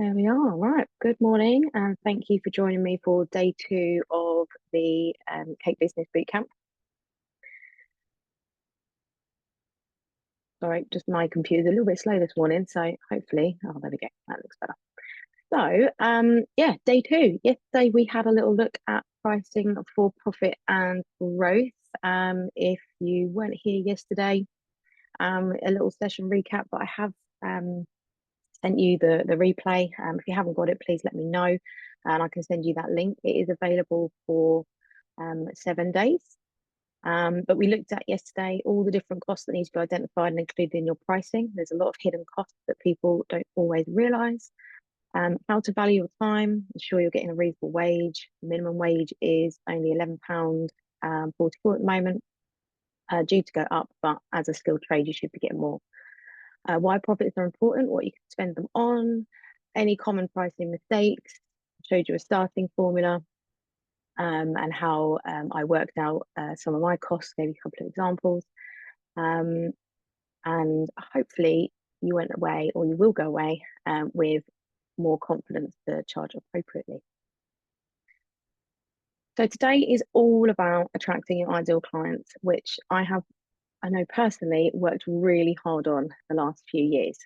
There we are. Right. Good morning, and thank you for joining me for day 2 of the Cake Business Bootcamp. Sorry, just my computer's a little bit slow this morning, so hopefully, there we go. That looks better. So, yeah, day 2. Yesterday we had a little look at pricing for profit and growth. If you weren't here yesterday, a little session recap, but I have sent you the replay. If you haven't got it, please let me know, and I can send you that link. It is available for 7 days. But we looked at yesterday all the different costs that need to be identified and included in your pricing. There's a lot of hidden costs that people don't always realise. How to value your time, ensure you're getting a reasonable wage. Minimum wage is only £11.44 at the moment, due to go up, but as a skilled trade, you should be getting more. Why profits are important, what you can spend them on, any common pricing mistakes. Showed you a starting formula, and how I worked out some of my costs, gave you a couple of examples. And hopefully you went away, or you will go away, with more confidence to charge appropriately. So today is all about attracting your ideal clients, which I know personally worked really hard on the last few years.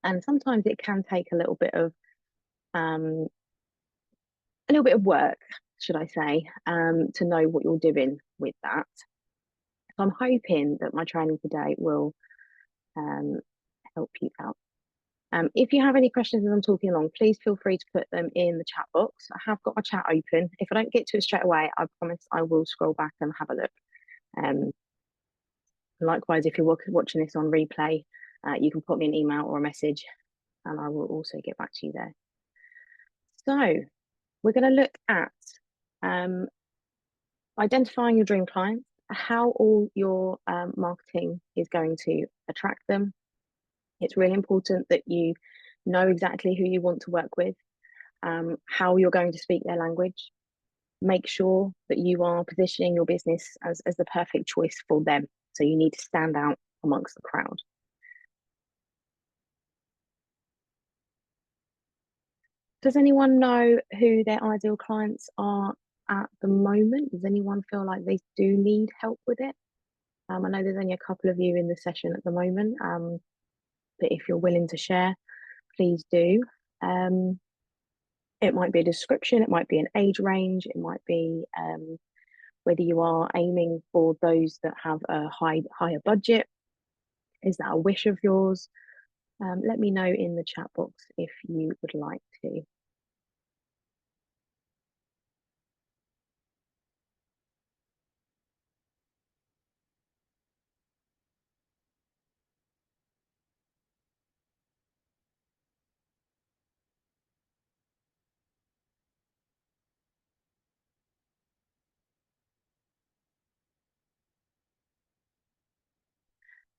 And sometimes it can take a little bit of work, should I say, to know what you're doing with that. So I'm hoping that my training today will help you out. If you have any questions as I'm talking along, please feel free to put them in the chat box. I have got my chat open. If I don't get to it straight away, I promise I will scroll back and have a look. Likewise, if you're watching this on replay, you can put me an email or a message, and I will also get back to you there. So we're going to look at identifying your dream clients, how all your marketing is going to attract them. It's really important that you know exactly who you want to work with, how you're going to speak their language. Make sure that you are positioning your business as the perfect choice for them. So you need to stand out amongst the crowd. Does anyone know who their ideal clients are at the moment? Does anyone feel like they do need help with it? I know there's only a couple of you in the session at the moment, but if you're willing to share, please do. It might be a description, it might be an age range, it might be whether you are aiming for those that have a higher budget. Is that a wish of yours? Let me know in the chat box if you would like to.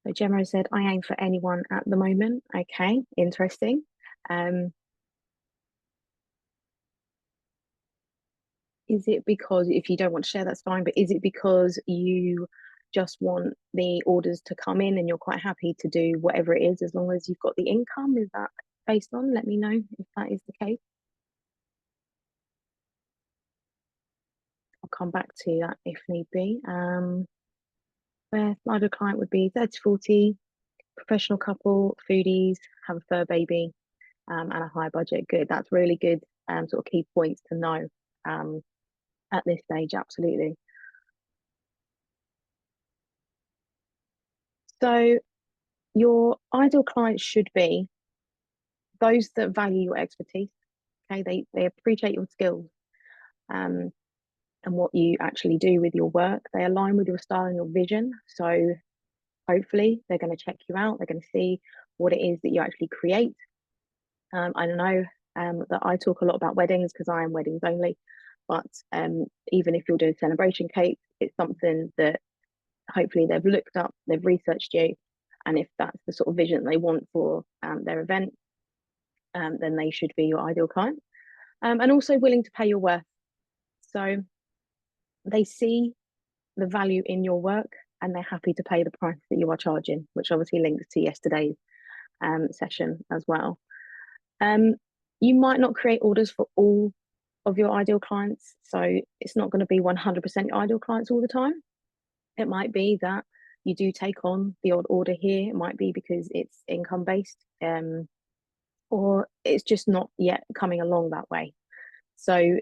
So Gemma said, I aim for anyone at the moment. Okay, interesting. Is it because, if you don't want to share, that's fine, but is it because you just want the orders to come in and you're quite happy to do whatever it is as long as you've got the income? Is that based on? Let me know if that is the case. I'll come back to that if need be. Where my ideal client would be 30 to 40, professional couple, foodies, have a fur baby, and a high budget. Good. That's really good sort of key points to know at this stage, absolutely. So your ideal clients should be those that value your expertise. Okay, they appreciate your skills, and what you actually do with your work. They align with your style and your vision. So hopefully they're going to check you out. They're going to see what it is that you actually create. I know that I talk a lot about weddings because I am weddings only, but even if you're doing celebration cake, it's something that hopefully they've looked up, they've researched you, and if that's the sort of vision they want for their event, then they should be your ideal client. And also willing to pay your worth. So they see the value in your work and they're happy to pay the price that you are charging, which obviously links to yesterday's session as well. You might not create orders for all of your ideal clients, so it's not going to be 100% your ideal clients all the time. It might be that you do take on the odd order here. It might be because it's income based, or it's just not yet coming along that way. So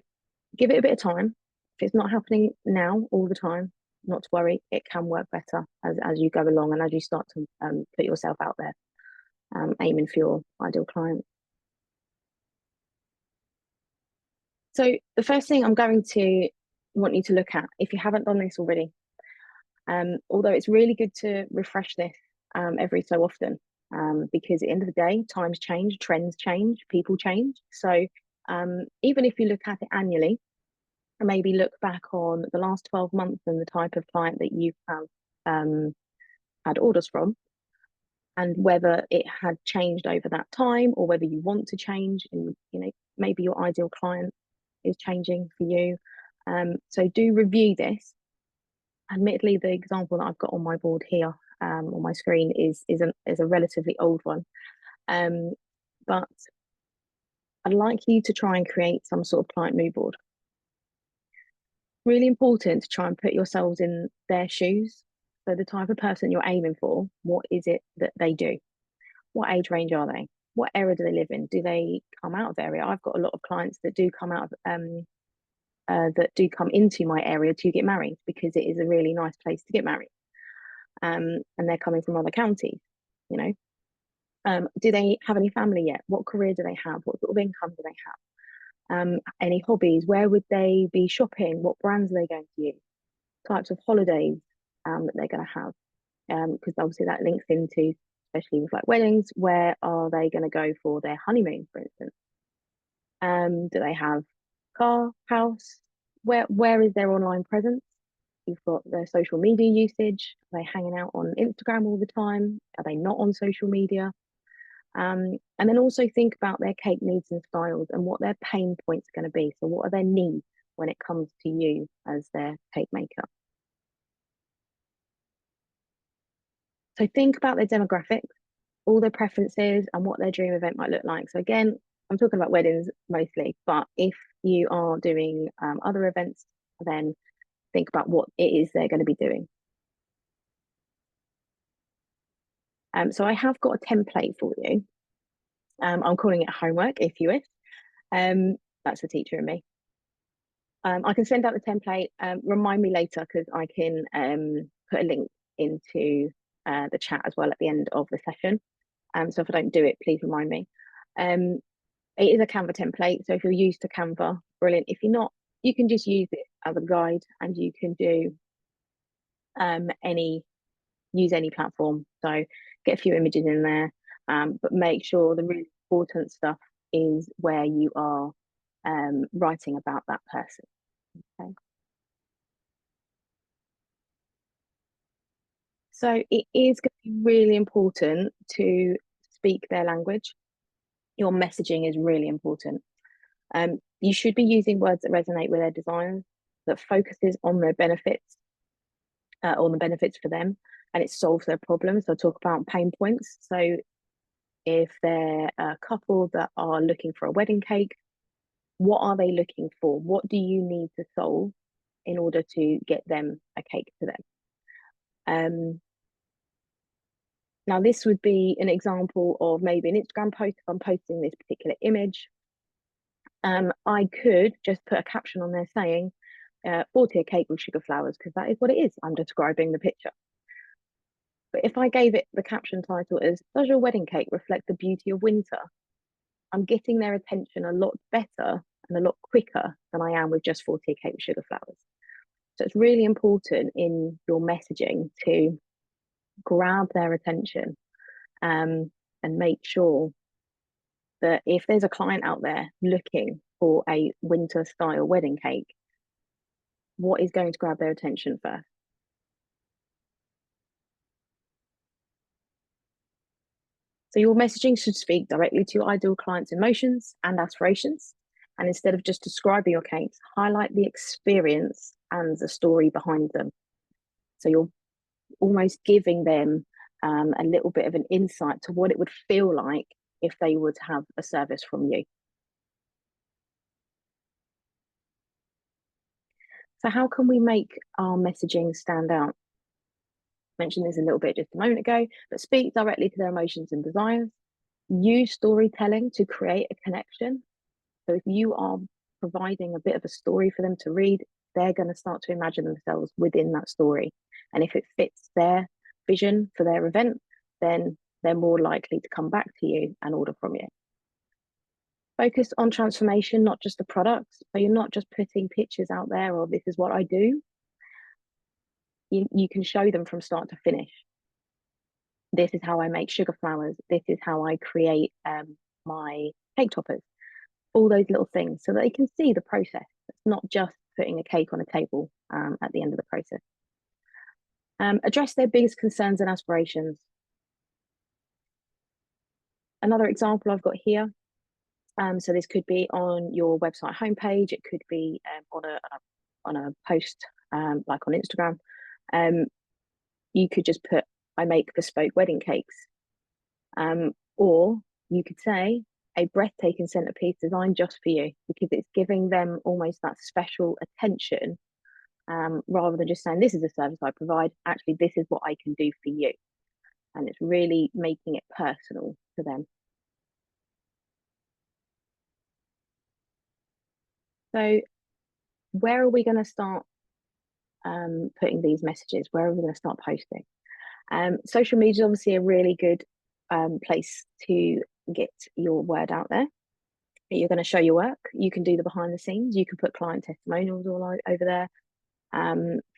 give it a bit of time. If it's not happening now all the time, not to worry, it can work better as you go along and as you start to put yourself out there, aiming for your ideal client. So the first thing I'm going to want you to look at, if you haven't done this already, although it's really good to refresh this every so often, because at the end of the day, times change, trends change, people change. So even if you look at it annually, and maybe look back on the last 12 months and the type of client that you have had orders from, and whether it had changed over that time or whether you want to change, and maybe your ideal client is changing for you. So do review this. Admittedly, the example that I've got on my board here on my screen is a relatively old one, but I'd like you to try and create some sort of client mood board. Really important to try and put yourselves in their shoes. So the type of person you're aiming for, what is it that they do? What age range are they? What area do they live in? Do they come out of the area? I've got a lot of clients that do come out of that do come into my area to get married because it is a really nice place to get married. And they're coming from other counties, you know. Do they have any family yet? What career do they have? What sort of income do they have? Any hobbies? Where would they be shopping? What brands are they going to use? Types of holidays that they're going to have, because obviously that links into, especially with like weddings, where are they going to go for their honeymoon, for instance? Do they have car, house? Where is their online presence? You've got their social media usage. Are they hanging out on Instagram all the time? Are they not on social media? And then also think about their cake needs and styles and what their pain points are going to be. So what are their needs when it comes to you as their cake maker? So think about their demographics, all their preferences, and what their dream event might look like. So again, I'm talking about weddings mostly, but if you are doing other events, then think about what it is they're going to be doing. So I have got a template for you. I'm calling it homework, if you wish. That's the teacher in me. I can send out the template. Remind me later because I can put a link into the chat as well at the end of the session. So if I don't do it, please remind me. It is a Canva template, so if you're used to Canva, brilliant. If you're not, you can just use it as a guide, and you can do use any platform. So get a few images in there, but make sure the really important stuff is where you are writing about that person. Okay. So it is going to be really important to speak their language. Your messaging is really important. You should be using words that resonate with their desires, that focuses on their benefits, on the benefits for them, and it solves their problems. So I'll talk about pain points. So if they're a couple that are looking for a wedding cake, what are they looking for? What do you need to solve in order to get them a cake to them? Now, this would be an example of maybe an Instagram post. If I'm posting this particular image, I could just put a caption on there saying 4-tier cake with sugar flowers, because that is what it is. I'm describing the picture. But if I gave it the caption title as "Does your wedding cake reflect the beauty of winter?" I'm getting their attention a lot better and a lot quicker than I am with just 4-tier cake with sugar flowers. So it's really important in your messaging to grab their attention, and make sure that if there's a client out there looking for a winter style wedding cake, what is going to grab their attention first? So your messaging should speak directly to your ideal client's emotions and aspirations. And instead of just describing your cakes, highlight the experience and the story behind them. So you're almost giving them a little bit of an insight to what it would feel like if they would have a service from you. So how can we make our messaging stand out? Mentioned this a little bit just a moment ago, but speak directly to their emotions and desires. Use storytelling to create a connection. So if you are providing a bit of a story for them to read, they're going to start to imagine themselves within that story. And if it fits their vision for their event, then they're more likely to come back to you and order from you. Focus on transformation, not just the products. So you're not just putting pictures out there or this is what I do. You can show them from start to finish. This is how I make sugar flowers. This is how I create my cake toppers. All those little things so that they can see the process. It's not just putting a cake on a table at the end of the process. Address their biggest concerns and aspirations. Another example I've got here. So this could be on your website homepage. It could be on a post like on Instagram. You could just put, I make bespoke wedding cakes. Or you could say, a breathtaking centerpiece designed just for you, because it's giving them almost that special attention rather than just saying, this is a service I provide. Actually, this is what I can do for you. And it's really making it personal to them. So where are we going to start putting these messages? Where are we going to start posting? Social media is obviously a really good place to get your word out there. You're going to show your work. You can do the behind the scenes. You can put client testimonials all over there.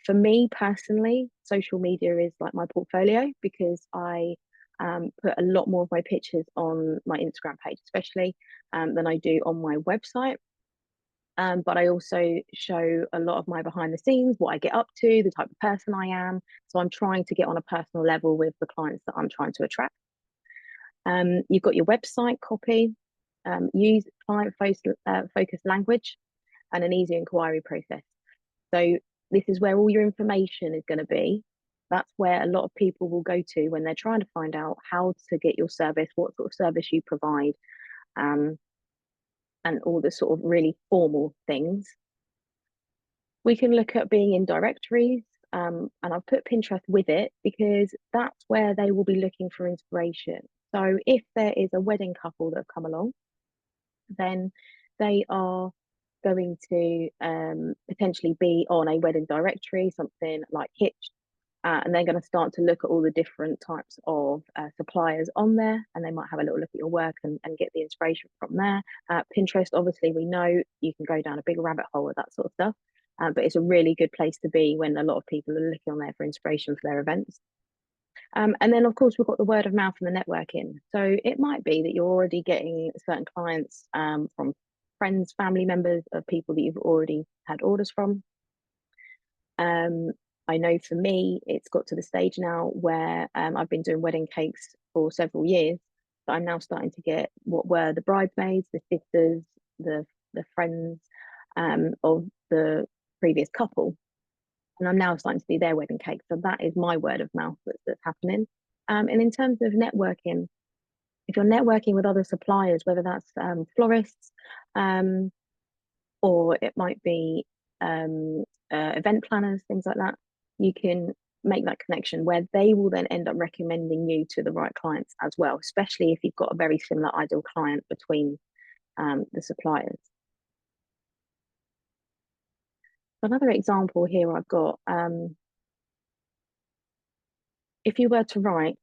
For me personally, social media is like my portfolio, because I put a lot more of my pictures on my Instagram page, especially than I do on my website. But I also show a lot of my behind the scenes, what I get up to, the type of person I am. So I'm trying to get on a personal level with the clients that I'm trying to attract. You've got your website copy, use client-focused language and an easy inquiry process. So this is where all your information is going to be. That's where a lot of people will go to when they're trying to find out how to get your service, what sort of service you provide, and all the sort of really formal things. We can look at being in directories, and I've put Pinterest with it because that's where they will be looking for inspiration. So if there is a wedding couple that have come along, then they are going to potentially be on a wedding directory, something like Hitch, and they're going to start to look at all the different types of suppliers on there, and they might have a little look at your work and get the inspiration from there. Pinterest, obviously, we know you can go down a big rabbit hole with that sort of stuff, but it's a really good place to be when a lot of people are looking on there for inspiration for their events. And then, of course, we've got the word of mouth and the networking. So it might be that you're already getting certain clients from friends, family members of people that you've already had orders from. I know for me, it's got to the stage now where I've been doing wedding cakes for several years, but I'm now starting to get what were the bridesmaids, the sisters, the friends of the previous couple. And I'm now starting to do their wedding cake. So that is my word of mouth that's happening. And in terms of networking, if you're networking with other suppliers, whether that's florists, or it might be event planners, things like that, you can make that connection where they will then end up recommending you to the right clients as well, especially if you've got a very similar ideal client between the suppliers. Another example here I've got, if you were to write,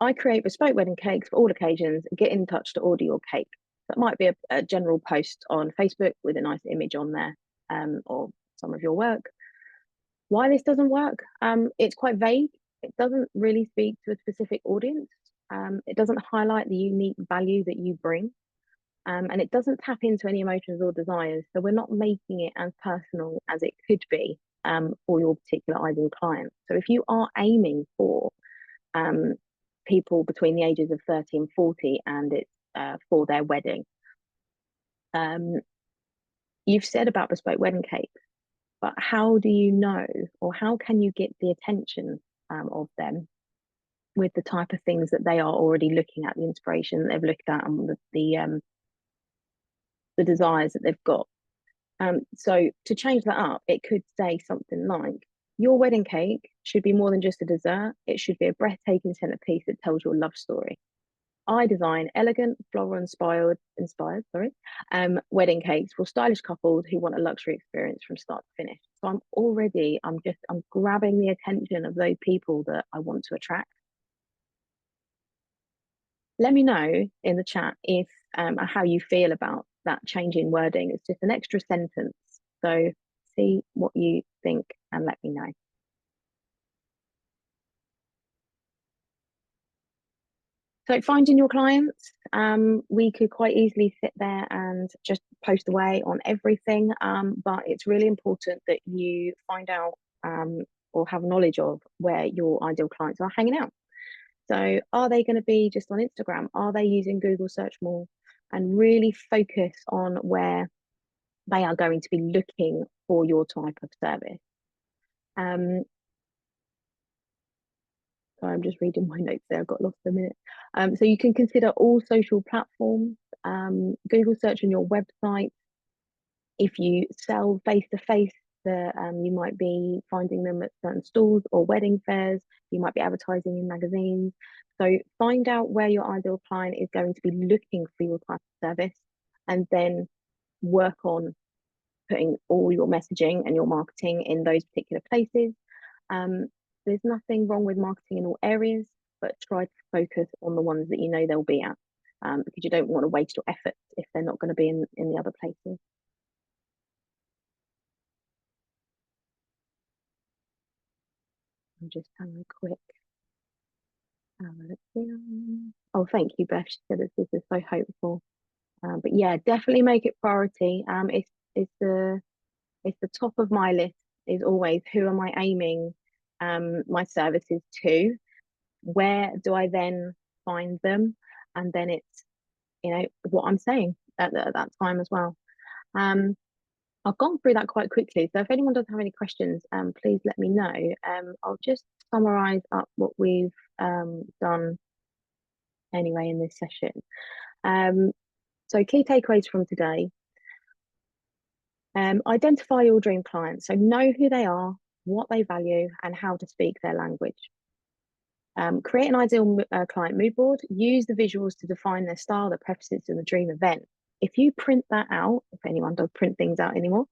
I create bespoke wedding cakes for all occasions, get in touch to order your cake. That might be a general post on Facebook with a nice image on there, or some of your work. Why this doesn't work? It's quite vague. It doesn't really speak to a specific audience. It doesn't highlight the unique value that you bring. And it doesn't tap into any emotions or desires. So we're not making it as personal as it could be for your particular ideal client. So if you are aiming for people between the ages of 30 and 40 and it's for their wedding, you've said about bespoke wedding cakes, but how do you know, or how can you get the attention of them with the type of things that they are already looking at, the inspiration that they've looked at, and the desires that they've got? So to change that up, it could say something like, your wedding cake should be more than just a dessert. It should be a breathtaking centerpiece that tells your love story. I design elegant, floral inspired, sorry, wedding cakes for stylish couples who want a luxury experience from start to finish. So I'm grabbing the attention of those people that I want to attract. Let me know in the chat if how you feel about that change in wording. It's just an extra sentence. So see what you think and let me know. So finding your clients, we could quite easily sit there and just post away on everything, but it's really important that you find out or have knowledge of where your ideal clients are hanging out. So are they going to be just on Instagram? Are they using Google search more? And really focus on where they are going to be looking for your type of service. So I'm just reading my notes there. I got lost a minute. So you can consider all social platforms, Google search on your website. If you sell face to face, you might be finding them at certain stalls or wedding fairs. You might be advertising in magazines. So find out where your ideal client is going to be looking for your type of service, and then work on putting all your messaging and your marketing in those particular places. Um, there's nothing wrong with marketing in all areas, but try to focus on the ones that you know they'll be at, because you don't want to waste your efforts if they're not going to be in the other places. I'm just having a quick look here. Oh, thank you, Beth. She said that this is so hopeful. But yeah, definitely make it priority. It's the it's the top of my list is always who am I aiming my services to? Where do I then find them? And then it's, what I'm saying at that time as well. Um, I've gone through that quite quickly. So if anyone does have any questions, please let me know. I'll just summarize up what we've done anyway in this session. So key takeaways from today. Identify your dream clients. So know who they are, what they value, and how to speak their language. Create an ideal client mood board. Use the visuals to define their style, their preferences, and the dream event. If you print that out, if anyone does print things out anymore,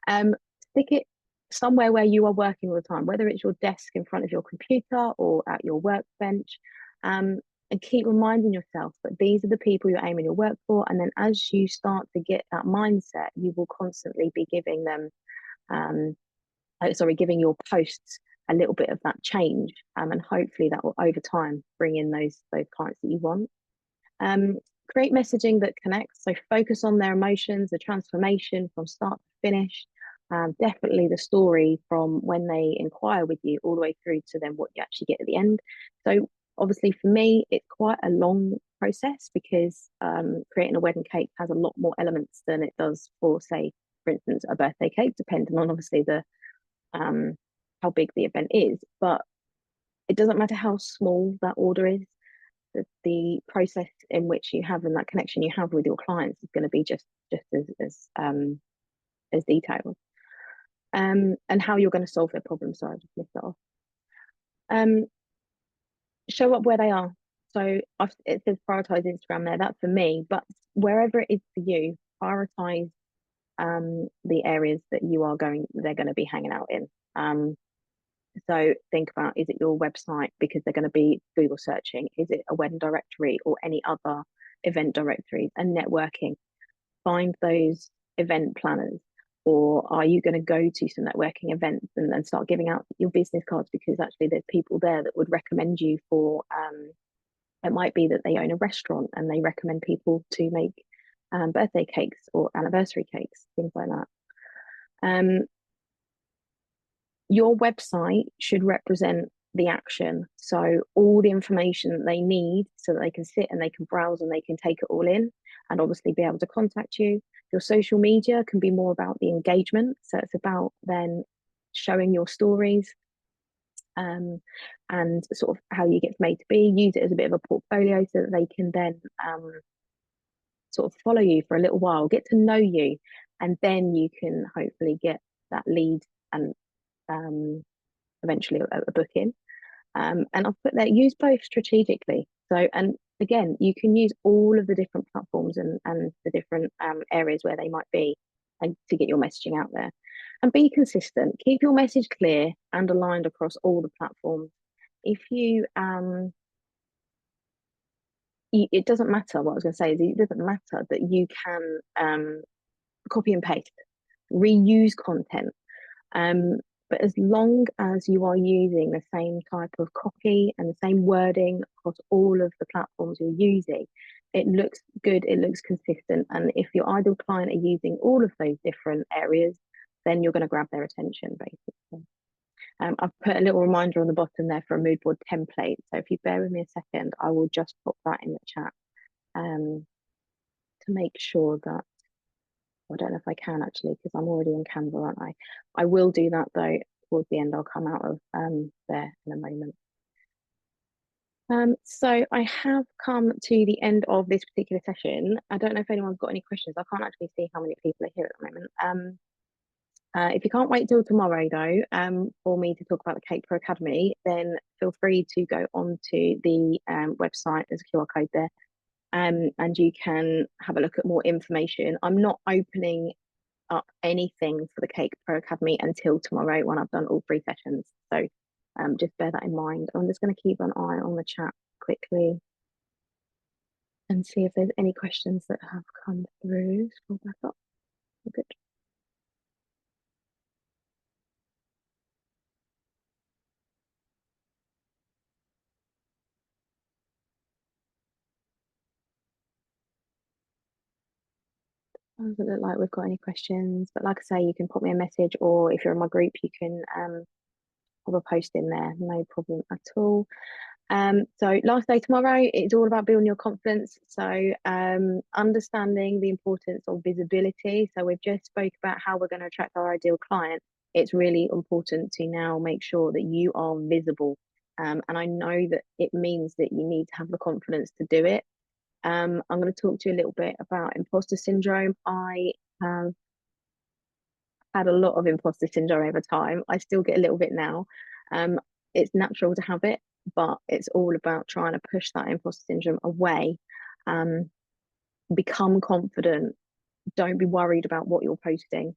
stick it somewhere where you are working all the time, whether it's your desk in front of your computer or at your workbench. And keep reminding yourself that these are the people you're aiming your work for. And then as you start to get that mindset, you will constantly be giving them, giving your posts a little bit of that change, and hopefully that will over time bring in those clients that you want. Create messaging that connects, so focus on their emotions, the transformation from start to finish, definitely the story from when they inquire with you all the way through to then what you actually get at the end. So obviously for me it's quite a long process because creating a wedding cake has a lot more elements than it does for, say, for instance, a birthday cake, depending on obviously the how big the event is. But it doesn't matter how small that order is, the process in which you have and that connection you have with your clients is going to be just as detailed. And how you're going to solve their problem. So I just missed that off. Show up where they are. So it says prioritize Instagram there. That's for me, but wherever it is for you, prioritize the areas that they're going to be hanging out in. So think about, is it your website because they're going to be Google searching? Is it a wedding directory or any other event directories and networking? Find those event planners. Or are you going to go to some networking events and start giving out your business cards because actually there's people there that would recommend you for, it might be that they own a restaurant and they recommend people to make birthday cakes or anniversary cakes, things like that. Your website should represent the action. So all the information that they need so that they can sit and they can browse and they can take it all in and obviously be able to contact you. Your social media can be more about the engagement. So it's about then showing your stories, and sort of how you get from A to B. Use it as a bit of a portfolio so that they can then sort of follow you for a little while, get to know you, and then you can hopefully get that lead and um, eventually a booking. And I've put there, use both strategically. So, and again, you can use all of the different platforms and the different areas where they might be, and to get your messaging out there. And be consistent. Keep your message clear and aligned across all the platforms. If you it doesn't matter. What I was going to say is it doesn't matter that you can copy and paste, reuse content. Um, but as long as you are using the same type of copy and the same wording across all of the platforms you're using, it looks good, it looks consistent. And if your ideal client are using all of those different areas, then you're going to grab their attention, basically. I've put a little reminder on the bottom there for a mood board template. So if you bear with me a second, I will just put that in the chat to make sure that, I don't know if I can actually, because I'm already in Canva, aren't I? I will do that though towards the end. I'll come out of there in a moment. So I have come to the end of this particular session. I don't know if anyone's got any questions. I can't actually see how many people are here at the moment. If you can't wait till tomorrow though, for me to talk about the Cake Pro Academy, then feel free to go onto the website. There's a QR code there. And you can have a look at more information. I'm not opening up anything for the Cake Pro Academy until tomorrow when I've done all 3 sessions. So just bear that in mind. I'm just going to keep an eye on the chat quickly and see if there's any questions that have come through. Scroll back up. Good. Doesn't look like we've got any questions, but like I say, you can pop me a message, or if you're in my group, you can pop a post in there. No problem at all. So last day tomorrow, it's all about building your confidence. So understanding the importance of visibility. So we've just spoke about how we're going to attract our ideal client. It's really important to now make sure that you are visible. And I know that it means that you need to have the confidence to do it. I'm going to talk to you a little bit about imposter syndrome. I have had a lot of imposter syndrome over time. I still get a little bit now. It's natural to have it, but it's all about trying to push that imposter syndrome away. Become confident. Don't be worried about what you're posting.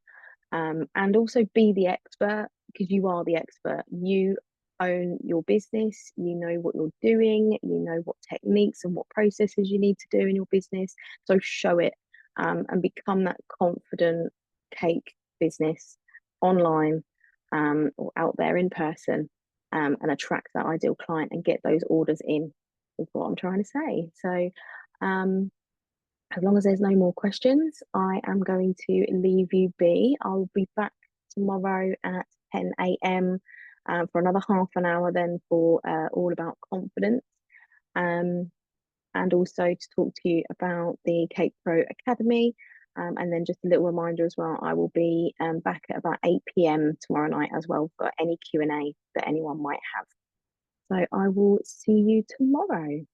And also be the expert, because you are the expert. You own your business, you know what you're doing, you know what techniques and what processes you need to do in your business. So show it, and become that confident cake business online, or out there in person, and attract that ideal client and get those orders in, is what I'm trying to say. So as long as there's no more questions, I am going to leave you be. I'll be back tomorrow at 10 a.m. For another half an hour, then for all about confidence, and also to talk to you about the Cake Pro Academy. And then just a little reminder as well, I will be back at about 8 p.m. tomorrow night as well for any Q&A that anyone might have. So I will see you tomorrow.